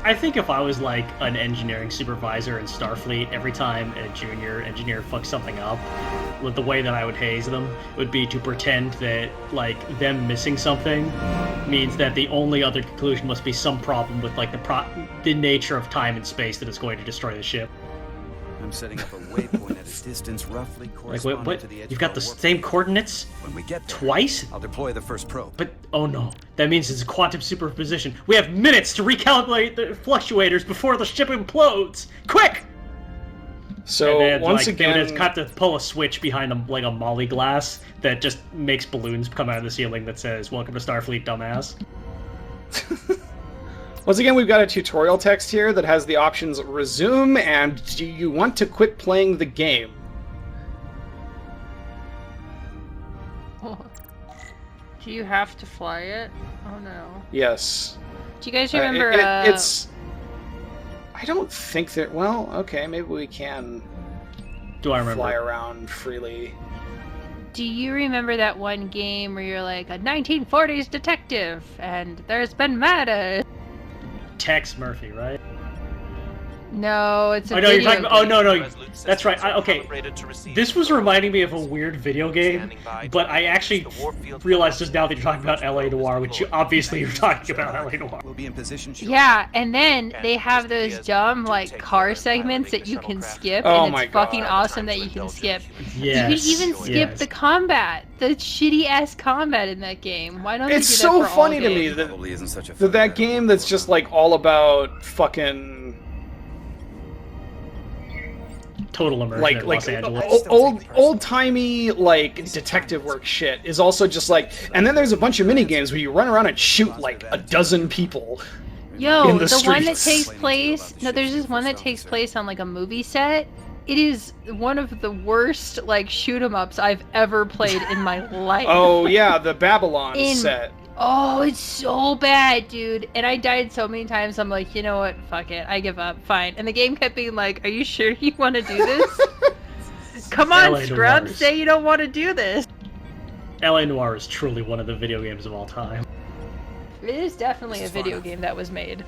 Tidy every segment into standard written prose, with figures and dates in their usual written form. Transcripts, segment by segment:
I think if I was like an engineering supervisor in Starfleet, every time a junior engineer fucks something up, with the way that I would haze them would be to pretend that like them missing something means that the only other conclusion must be some problem with like the nature of time and space that is going to destroy the ship. I'm setting up a waypoint at a distance roughly corresponding what? to the edge. You've got the same coordinates? When we get there, twice? I'll deploy the first probe. But, oh no. That means it's a quantum superposition. We have minutes to recalculate the fluctuators before the ship implodes! Quick! So, once again... They just have to pull a switch behind them, like a molly glass that just makes balloons come out of the ceiling that says, "Welcome to Starfleet, dumbass." Once again, we've got a tutorial text here that has the options resume and do you want to quit playing the game? Do you have to fly it? Oh no. Yes. Do you guys remember? It's. I don't think that. Well, okay, maybe we can. Do I remember? Fly around freely. Do you remember that one game where you're like a 1940s detective and there's been murder? Tex Murphy, right? No, it's a I know you're video talking about. Oh game. no, that's right. Okay, this was reminding me of a weird video game, but I actually realized just now that you're talking about LA Noire, which you obviously you're talking about LA Noire. We'll be in position. Yeah, and then they have those dumb like car segments that you can skip, Oh and my it's fucking God. awesome that you can skip. Yes, You can even skip yes. the combat, the shitty ass combat in that game. Why don't they It's do that so for all funny to me games? that Probably isn't such a that game that's just like all about fucking Total immersion in Los Angeles. old timey like detective work shit is also just like, and then there's a bunch of mini games where you run around and shoot like a dozen people. Yo, in the one that streets. takes place. No, there's this one that takes place on like a movie set. It is one of the worst like shoot 'em ups I've ever played in my life. Oh yeah, the Babylon set. Oh, it's so bad, dude. And I died so many times, I'm like, you know what? Fuck it. I give up. Fine. And the game kept being like, are you sure you want to do this? Come on, LA Scrub. Noirs. Say you don't want to do this. LA Noire is truly one of the video games of all time. It is definitely a video game that was made.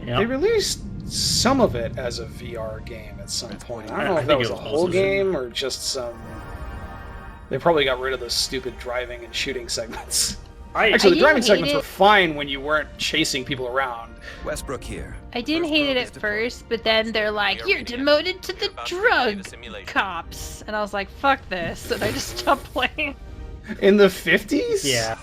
Yep. They released some of it as a VR game at some point. I don't know I if that think was it a was whole also game or just some. They probably got rid of those stupid driving and shooting segments. Actually, the didn't driving hate segments it. were fine when you weren't chasing people around. Westbrook here. I didn't hate it at first, but then they're like, you're demoted to the drug cops. And I was like, fuck this. And I just stopped playing. In the 50s? Yeah.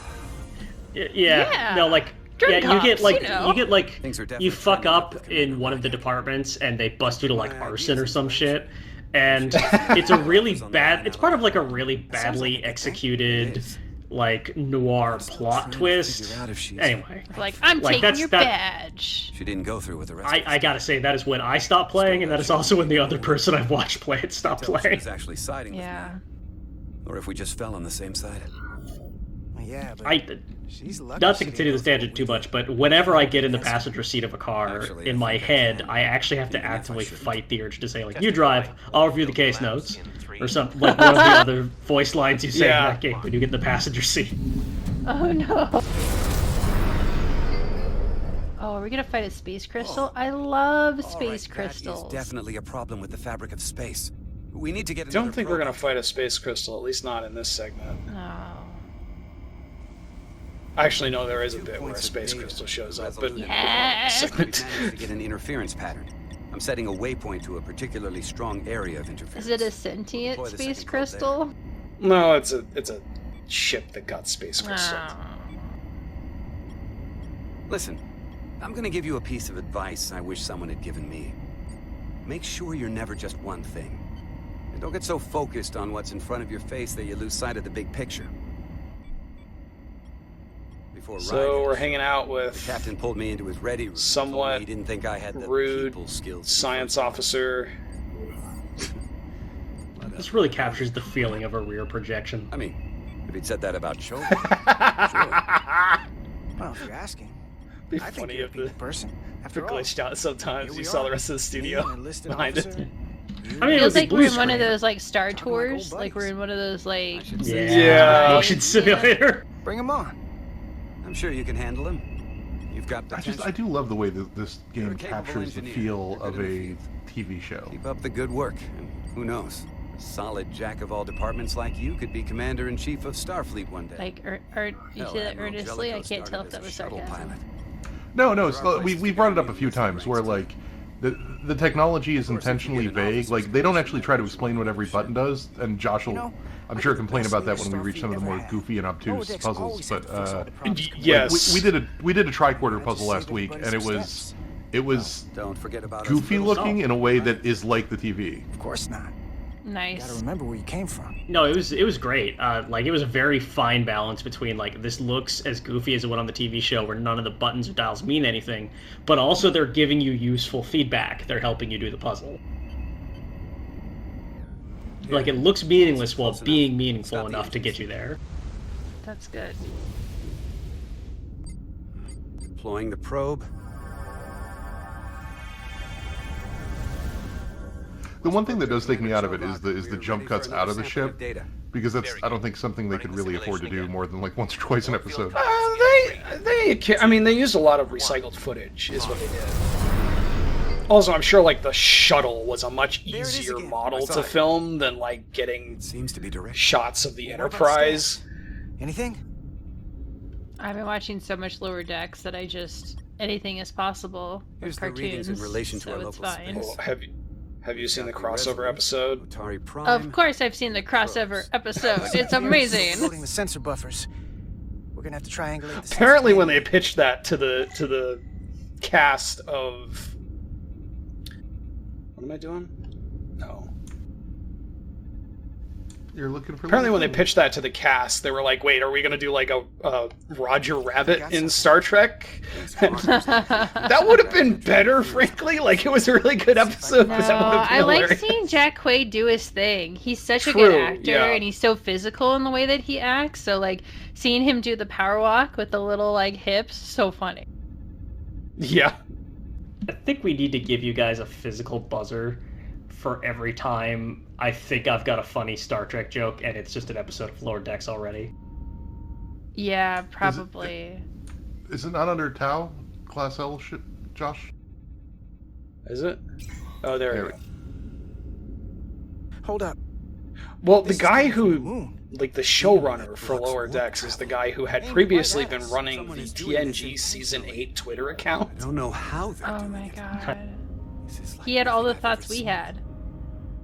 Yeah. No, like, Drug yeah, cops, you get like you know. you get like Things are definitely you fuck turning up up in one of the departments and they bust you to like arson or some shit. And it's a really bad it's part of like a really badly executed like noir plot twist. Anyway, Like, I'm Like, taking that's- your that- badge. She didn't go through with the rest. I gotta say that is when I stopped playing, and that is also when the other person I've watched play it stopped Tell if she playing. was actually siding Yeah. with me, or if we just fell on the same side. Yeah, but I she's lucky not she to continue didn't this go tangent through too with much, but whenever I get in the passenger seat of a car, Actually, in I my think I head, can. I actually have to Even if I actively shouldn't. fight the urge to say, like, you drive, I'll review the case notes, or something, like one of the other voice lines you say in Yeah. that game when you get in the passenger seat. Oh no. Oh, are we gonna fight a space crystal? I love space crystals. That is definitely a problem with the fabric of space. We need to get. I don't think we're going to fight a space crystal, at least not in this segment. Oh. Actually, no, there is a bit where a space crystal shows up, but Yes. We've managed to get an interference pattern. I'm setting a waypoint to a particularly strong area of interference. Is it a sentient Deploy the space second probe crystal? no, it's a ship that got space crystal. Oh. Listen, I'm gonna give you a piece of advice I wish someone had given me. Make sure you're never just one thing. And don't get so focused on what's in front of your face that you lose sight of the big picture. Before So riding, we're hanging out the with captain pulled me into his ready room. somewhat Told me he didn't think I had the rude people skills to science function. officer. This really captures the feeling of a rear projection. I mean, if he'd said that about Cho, sure. Well, if you're asking. Be I think funny you're a if people the person. if After it all, glitched out sometimes. here You we saw the are. rest of the Me, studio an enlisted behind officer. it. You, I mean, it Feels would be like blue we're in one of screen. those like Star Talking like Tours, old like we're buddies. in one of those like. Yeah. Yeah. Motion simulator. bring him on. I'm sure you can handle him. You've got potential. I do love the way that this You're a game capable captures the engineer. feel You're of gonna a succeed. TV show. Keep up the good work, and who knows? A solid jack of all departments like you could be commander-in-chief of Starfleet one day. Like, you Hell, say that Admiral earnestly? I Jellicoe can't tell started if that as a was shuttle sarcasm. pilot. No, There are we places brought it to up go a few in the times where ranks, like the technology is Of course, if you intentionally get an vague. officer's Like they don't commission, actually try to that explain what every shit. button does, and Josh will, You know, I'm I sure, think the complain best about that leader when we reach some of the Starfleet more ever goofy and had. obtuse Lower Decks puzzles. always had But to face all the problems coming yes. we did a tricorder I puzzle just last saved week, everybody's and steps. it was Don't forget about us goofy little looking in a way that is like the TV. Of course not. You gotta Nice. remember where you came from. No, it was great. Like it was a very fine balance between like this looks as goofy as it would on the TV show, where none of the buttons or dials mean anything, but also they're giving you useful feedback. They're helping you do the puzzle. Like it looks meaningless while Close enough. being meaningful Stop the enough to get engines. you there. That's good. Deploying the probe. The one thing that does take me out of it is the jump cuts out of the ship, Data. because that's I don't think something they could really afford to do more than like once or twice an episode. I mean, they used a lot of recycled footage, is what they did. Also, I'm sure like the shuttle was a much There it is easier again. model I saw to it. film than like getting Seems to be direct. shots of the Well, what about Enterprise. Anything? I've been watching so much Lower Decks that I just anything is possible Here's with the readings cartoons, in relation to so our it's local fine. space. Oh, have you seen the Got crossover Resurgence, episode? Atari Prime. Of course, I've seen the crossover episode. It's amazing. Loading the sensor buffers. We're gonna have to triangulate the Apparently, sensor when they pitched that to the cast of, what am I doing? No. You're looking for. Apparently, when they pitched that to the cast, they were like, "Wait, are we gonna do like a Roger Rabbit in Star Trek?" That would have been better, frankly. Like it was a really good episode. No, but that would have been I like hilarious. seeing Jack Quaid do his thing. He's such a True, good actor, yeah. and he's so physical in the way that he acts. So, like, seeing him do the power walk with the little, like, hips, so funny. Yeah. I think we need to give you guys a physical buzzer for every time I think I've got a funny Star Trek joke and it's just an episode of Lower Decks already. Yeah, probably. Is it not under Tau Class L shit, Josh? Is it? Oh, there we There go. Hold up. Well, the This is guy coming from the who, moon. like the showrunner for Lower Decks, is the guy who had previously been running the TNG Season 8 Twitter account. I don't know how they're Oh doing my it. god. This is like He had all the nothing I've thoughts ever we seen. had.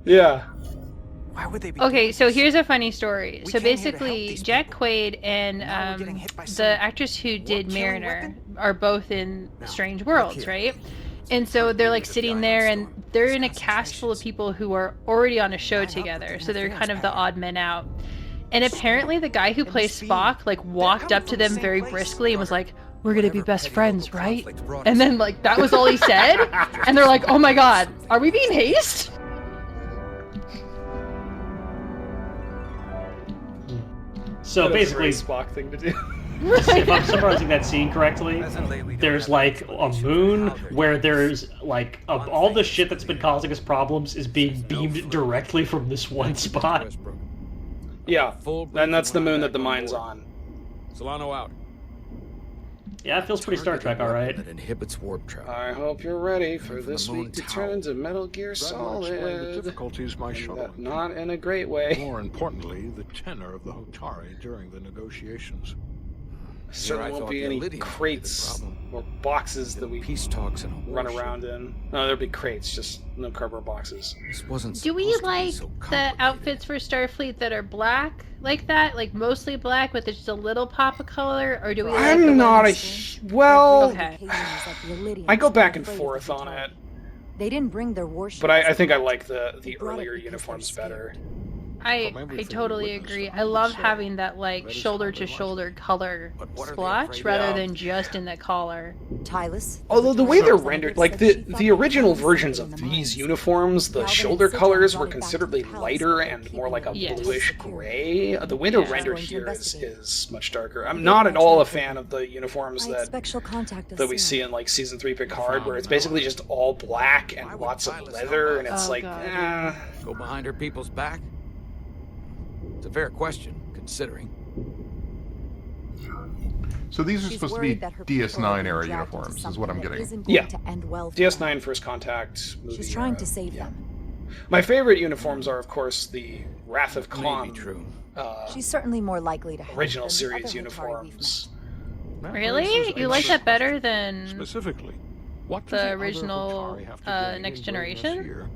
Yeah. Why would they be? Okay, doing so this? here's a funny story. We So came here to help basically, these Jack people. Quaid and Now we're getting hit by some the actress who did warp-killing Mariner weapon? are both in No, Strange look Worlds, here. right? And so they're like Leader of the sitting Iron there, and Storm. they're in a cast full of people who are already on a show Line up together. with So the they're kind of the pattern. odd men out. And apparently, the guy who And the plays speed. Spock like walked coming up to from the them same very place. briskly and was like, "We're gonna be Whatever best petty friends, local right?" conflict brought And us then like that was all he said, and they're like, "Oh my god, are we being hazed?" So That is a basically, great Spock thing to do. if I'm summarizing that scene correctly, Presently, we don't there's have like an a explanation moon for how they're where doing there's like all the shit that's been causing us problems is being beamed directly from this one spot. Yeah. And that's the moon that the mine's on. Solano out. Yeah, it feels pretty Star Trek, all right. That inhibits warp travel. I hope you're ready for From this the moon week to tower. turn into Metal Gear That will explain the Solid. difficulties my And shuttle that not in a great way. More importantly, the tenor of the Hotari during the negotiations. Certainly I won't thought be the any Illyrians would be the crates problem. or boxes that we Peace talks in a run warship. around in. No, there'd be crates, just no cardboard boxes. This wasn't Do we supposed to be like so the complicated. outfits for Starfleet that are black like that, like mostly black with just a little pop of color, or do we? Like the I'm not a ones- well. Okay. I go back and forth on it, They didn't bring their warships. but I think I like the They brought it earlier because uniforms they're better. scared. I everything totally we witnessed, agree. I I love would say having that like that is shoulder how to they like shoulder color But what are they splotch afraid rather of? than just in the collar. Tylus. Although the way they're Tyler rendered, said like that she thought the they original found versions something of in the these mines. uniforms, the Now they shoulder sit down colors and were brought it back to considerably the palace lighter and and keep more like a Yes. bluish gray. The way they're Yeah. rendered Going to here is investigate. much darker. I'm not at all a fan of the uniforms I that expect she'll contact us that we soon. see in like season 3 Picard, where it's basically just all black and lots of leather, and it's Oh, like, God. Go behind her people's back? It's a fair question, considering. So these are She's supposed to be worried that her people are DS9 being era dragged into uniforms, is something what I'm that getting. isn't Yeah. going to end well for DS9 them. First Contact movie. She's trying to era. save Yeah. them. My favorite uniforms are, of course, the Wrath of Khan Maybe true. She's certainly more likely to help original than the series other Hotari we've uniforms. That Really? raises You like another that better question. than Specifically, what the does other original, Hotari have to gain Next in bringing us Generation? here,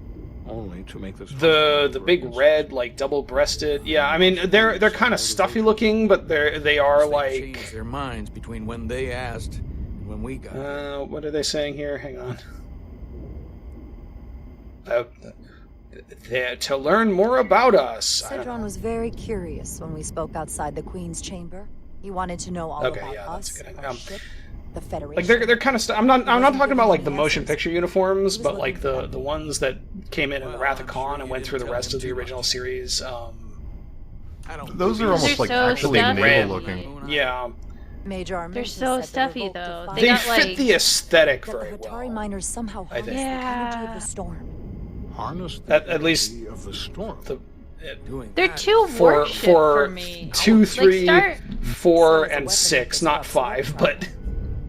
only to make this The big red, like double-breasted. Yeah, I mean they're kind of stuffy looking, but they are They like. changed their minds between when they asked and when we got. What are they saying here? Hang on. To learn more about us. I don't Cedron know. was very curious when we spoke outside the Queen's chamber. He wanted to know all Okay, about yeah, that's us, good. our ship, the Federation. Like they're kind of. I'm not talking about like the motion Answers. picture uniforms, He was but like looking the ones that came in the Well, Wrath of I'm Khan sure and you went didn't through the tell rest him of the too original much. series. I don't Those are believe almost They're like so actually stuffy. naval looking. Yeah, Major They're Armenta so said the stuffy, revolt though. defied They they got, fit like- the aesthetic that very the Hotari well. miners somehow I harnessed think. the energy of Yeah. the storm. harness the At least energy of the storm. doing They're that. too For warship for me. 2, Like, 3, start- 4, Sounds a and weapon 6, that not disrupts 5, warfare. but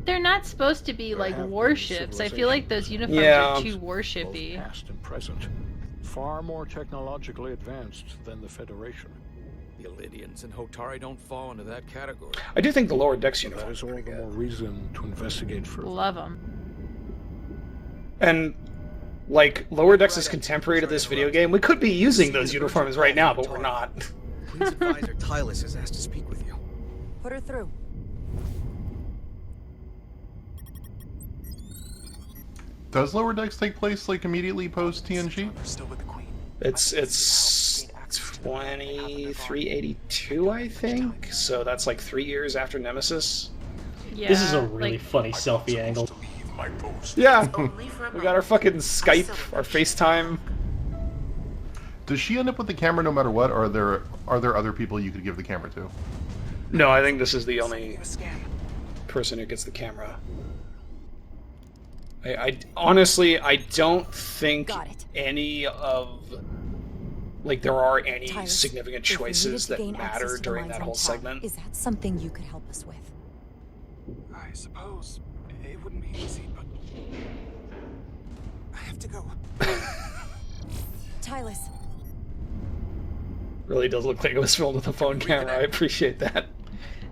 They're not supposed to be like Perhaps warships. I feel like those uniforms Yeah. are too both warshipy. past and present, far more technologically advanced than the Federation. The Illidians and Hotari don't fall into that category. I do think the lower decks So that uniforms is are all pretty the good. more reason to investigate further. Love them. And like lower decks is contemporary to this video game. We could be using those uniforms right now, but we're not. Queen's advisor Tylus has asked to speak with you. Put her through. Does Lower Decks take place like immediately post TNG? We're still with the Queen. It's 2382, I think. So that's like 3 years after Nemesis. Yeah. This is a really like, funny selfie angle. Yeah, we got our fucking Skype, our FaceTime. Does she end up with the camera no matter what, or are there other people you could give the camera to? No, I think this is the only person who gets the camera. I honestly, I don't think Got it. any of like there are any Tylus, significant if we choices needed to that gain access matter to during mines that on whole Tau, segment. Is that something you could help us with? I suppose it wouldn't be easy, but I have to go. Tylus, Really does look like it was filmed with a phone camera. I appreciate that.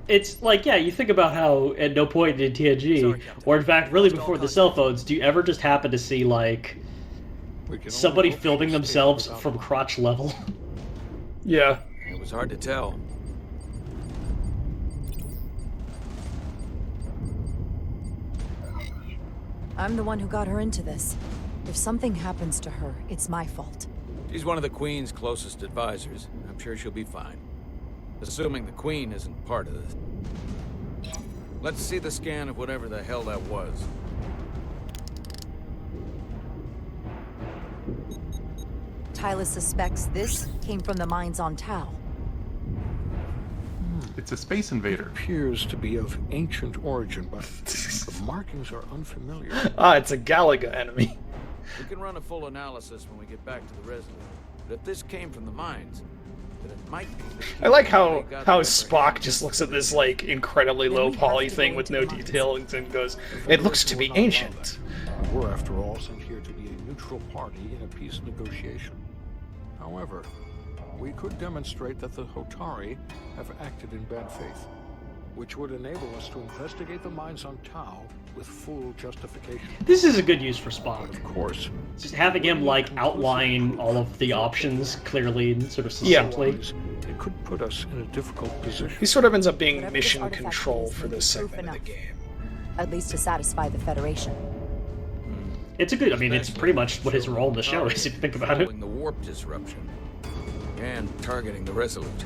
It's like, yeah, you think about how at no point in TNG, or in fact, really before the cell phones, do you ever just happen to see, like, We can somebody only hope filming she themselves stays from without crotch level? Yeah. It was hard to tell. I'm the one who got her into this. If something happens to her, it's my fault. She's one of the Queen's closest advisors. I'm sure she'll be fine. Assuming the Queen isn't part of this. Let's see the scan of whatever the hell that was. Tylus suspects this came from the mines on Tau. It's a space invader. appears to be of ancient origin, but the markings are unfamiliar. Ah, it's a Galaga enemy. We can run a full analysis when we get back to the Resolute. But if this came from the mines, then it might be the key I like to how they got how the Spock just looks at this like incredibly Then low we have poly to thing go with into no the mines. detail and goes, "It looks to be ancient." We're, after all, sent here to be a neutral party in a peace negotiation. However, we could demonstrate that the Hotari have acted in bad faith, which would enable us to investigate the mines on Tau with full justification. This is a good use for Spock. Of course, Just having him, like, outline all of the options clearly and sort of Yeah. succinctly. otherwise, it could put us in a difficult position. He sort of ends up being Whatever this mission artifact control is, for this proof segment of the enough. game. At least to satisfy the Federation. It's a good, I mean, it's pretty much what his role in the show is, if you think about it. Controlling the warp disruption and targeting the Resolute.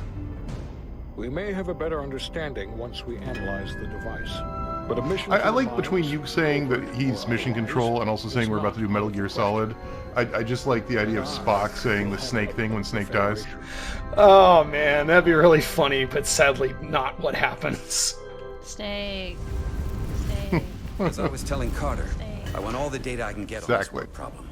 We may have a better understanding once we analyze the device. But a mission I to the like between mines you saying that he's or mission otherwise control and also saying is we're about to do not Metal Gear Solid. I just like the idea of Spock saying the snake thing when Snake dies. Oh man, that'd be really funny, but sadly not what happens. Snake. Snake. As I was telling Carter, Snake. I want all the data I can get on this Exactly. work problem.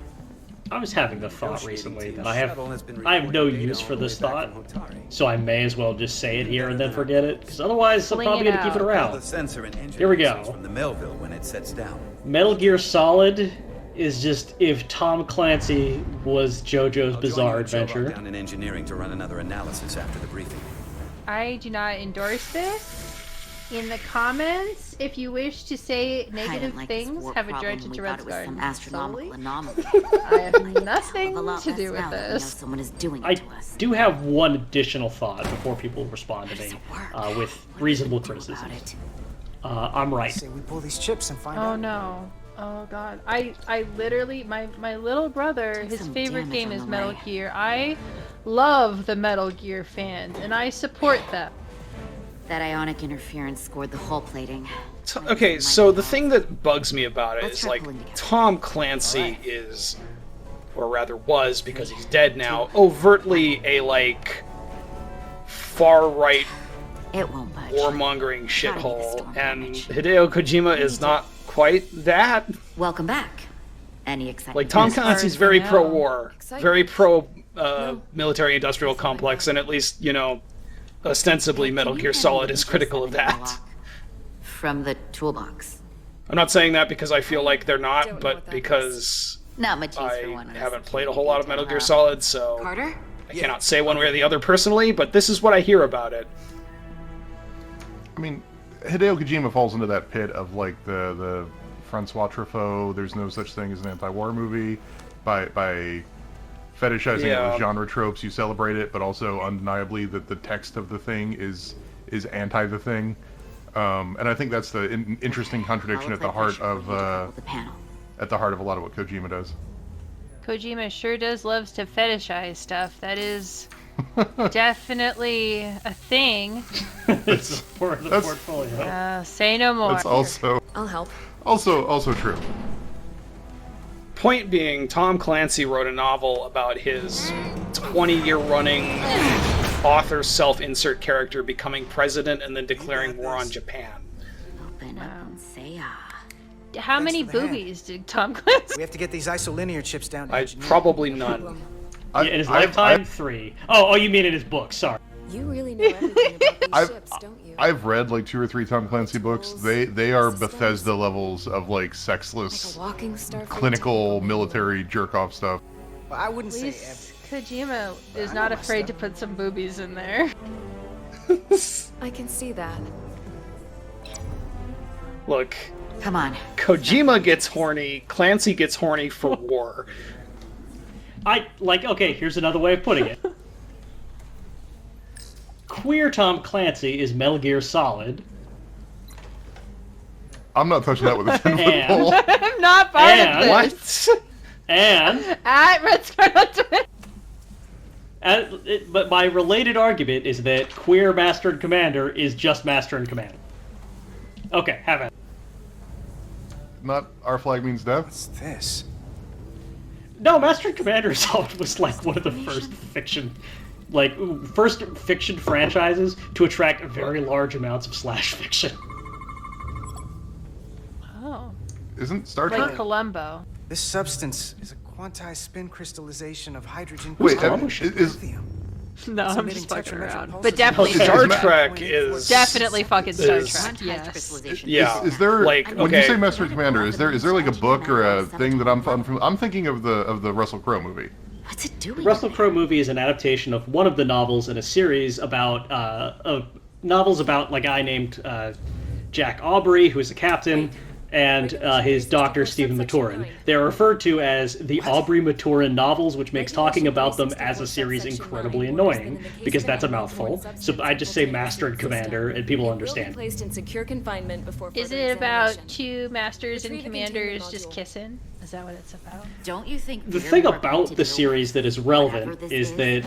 I was having the thought recently that I have no reporting data use for all the this way back thought, from Hotari. so I may as well just say it here and then forget it, because otherwise I'm Fling probably it going to keep it out. All the around. sensor and engine Here we messages go. from the Melville when it sets down. Metal Gear Solid is just if Tom Clancy was JoJo's I'll Bizarre join you and Joe Adventure. down in engineering to run another analysis after the briefing. I do not endorse this. In the comments, if you wish to say negative things, have addressed to Rutskarn. astronomical anomaly. I have nothing A lot to less do with now that we know this. someone is doing I it to us. do have one additional thought before people respond to How does me it work? with What do reasonable we do criticism. about it? I'm right. Say we pull these chips and find Oh out. no. Oh god. I literally, my little brother, Took his some favorite damage game on is the Metal way. Gear. I love the Metal Gear fans, and I support them. That ionic interference scored the hull plating. Okay, so the thing that bugs me about it Let's is try like pulling together. Tom Clancy is, or rather was because he's dead now, overtly a like far right It won't budge. warmongering Gotta be the shithole, storm and damage. Hideo Kojima is not quite that. Welcome back. Any excitement? Like Tom As far Clancy's as very we know. pro-war, Excitement? very pro military-industrial complex, and at least ostensibly Metal Gear Solid is critical of that. From the toolbox. I'm not saying that because I feel like they're Don't not, know but what that because Not much use for I one of us haven't in played a security whole lot of Metal detail, Gear huh? Solid, so Carter? I cannot say one way or the other personally, but this is what I hear about it. I mean, Hideo Kojima falls into that pit of like the Francois Truffaut, there's no such thing as an anti-war movie, by fetishizing Yeah. those genre tropes, you celebrate it, but also undeniably that the text of the thing is anti the thing. And I think that's the interesting contradiction at the heart of the panel. at the heart of a lot of what Kojima does. Kojima sure does loves to fetishize stuff. That is definitely a thing. It's for the That's- portfolio. Say no more. That's also I'll help. also true. Point being, Tom Clancy wrote a novel about his 20-year running author self-insert character becoming president and then declaring war on Japan. Open up and say ah. How many for the hand. boobies did Tom Clancy? We have to get these isolinear chips down to I engineering. probably none. In his lifetime, 3. Oh, you mean in his book? Sorry. You really know everything about these I've- ships, don't you? I've read like 2 or 3 Tom Clancy books. They are Bethesda levels of like Like sexless, a walking Starfleet clinical tank. military jerk off stuff. Well, I wouldn't At say least Kojima is I not know my afraid to stuff. put some boobies in there. I can see that. Look, Come on. Kojima gets horny, Clancy gets horny for war. Okay, here's another way of putting it. Queer Tom Clancy is Metal Gear Solid, I'm not touching that with a 10-foot And- pole. I'm not part And- of this. What? and At Rutskarn on Twitter. but my related argument is that queer Master and Commander is just Master and Commander. Okay, have it. Not our flag means death. What's this? No, Master and Commander Solid was like one of the first fiction franchises to attract very large amounts of slash fiction. Oh, Isn't Star like Trek? Columbo. This substance is a quantized spin crystallization of hydrogen. Wait, plus is lithium. No, It's I'm emitting just fucking tetrametric around. pulses But definitely, Is Star Ma- Trek is definitely fucking Star is- Trek. Quantized Yes. crystallization. Yeah. is there like, when you okay. say Master and Commander, is there like a book or a thing that I'm thinking of the Russell Crowe movie? What's it doing? The Russell Crowe movie is an adaptation of one of the novels in a series about novels about a guy named Jack Aubrey, who is a captain, and his doctor Stephen Maturin. They're referred to as the Aubrey Maturin novels, which makes talking about them as a series incredibly annoying because that's a mouthful. So I just say Master and Commander, and people understand. Placed in secure confinement before Is further it about examination. two masters and Retrieve the commanders containment just module. kissing? Is that what it's about? Don't you think The we're thing more about acquainted the with series that is whatever relevant this is that,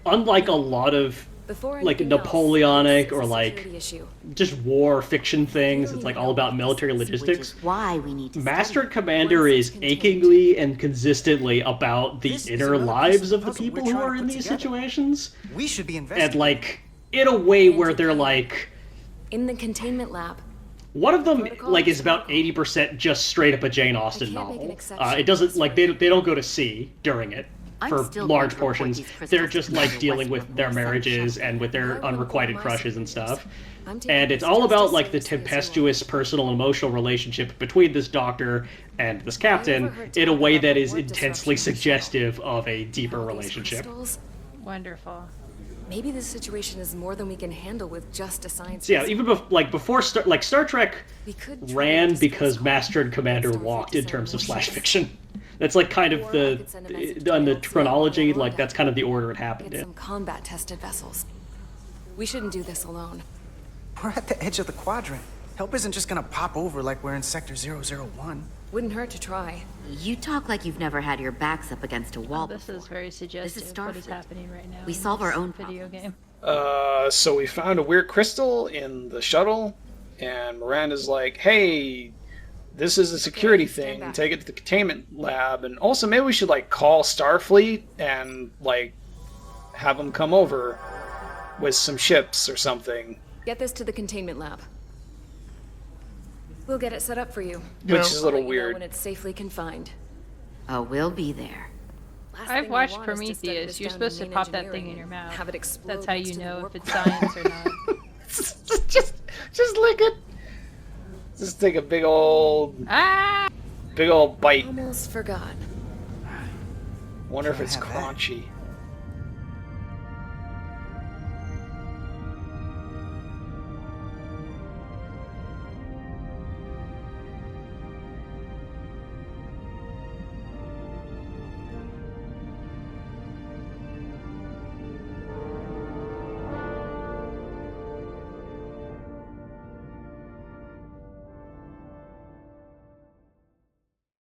unlike a lot of Before like anything else, Napoleonic this is or a like security issue. just war fiction things, it's like all about military which logistics. is why we need to Master study. and Commander is achingly and consistently about the This is inner another lives piece of of the the puzzle people we're who trying are to in put these together. situations, We should be and investigating. like in a way where they're like In the containment lab, One of them Protocol like is is about protocol. 80% just straight up a Jane Austen can't make an novel. exception It doesn't this like way. they don't go to sea during it I'm for still large going to report portions. these crystals They're just to like Commander dealing with Westbrook their before I marriages send and with I their won't unrequited hold my crushes and secrets. stuff. I'm taking And it's this all just about as like the seriously as you tempestuous personal and emotional relationship between this doctor and this captain overheard in a talk way about that the is work intensely disruption in the suggestive of a deeper All these relationship. crystals? Wonderful. Maybe this situation is more than we can handle with just a science. So yeah, even before Star Trek we could try ran to discuss because Master and Commander Starfleet walked in to terms of send slash more fiction. That's like kind of Or I the could send a message to on the LCL chronology, and like Wanda. that's kind of the order it happened Get in. some combat tested vessels. We shouldn't do this alone. We're at the edge of the quadrant. Help isn't just gonna pop over like we're in Sector 001. Wouldn't hurt to try. You talk like you've never had your backs up against a wall This is very suggestive of what is Starfleet. happening right now. We in solve our this own video game. So we found a weird crystal in the shuttle, and Miranda's like, hey, this is a security stand thing. back. Take it to the containment lab. And also, maybe we should, like, call Starfleet and, like, have them come over with some ships or something. Get this to the containment lab. We'll get it set up for you. You Which know, is a little Let you know weird. when it's safely confined. Oh, we'll be there. Last I've thing I watched want is to study Prometheus. this You're down supposed to main pop that thing in engineering your and mouth. Have it explode That's how next you to the know warp if it's core. science or not. just lick it. Just take a big old Ah! bite. Almost forgot. Wonder if Can't it's have that. crunchy.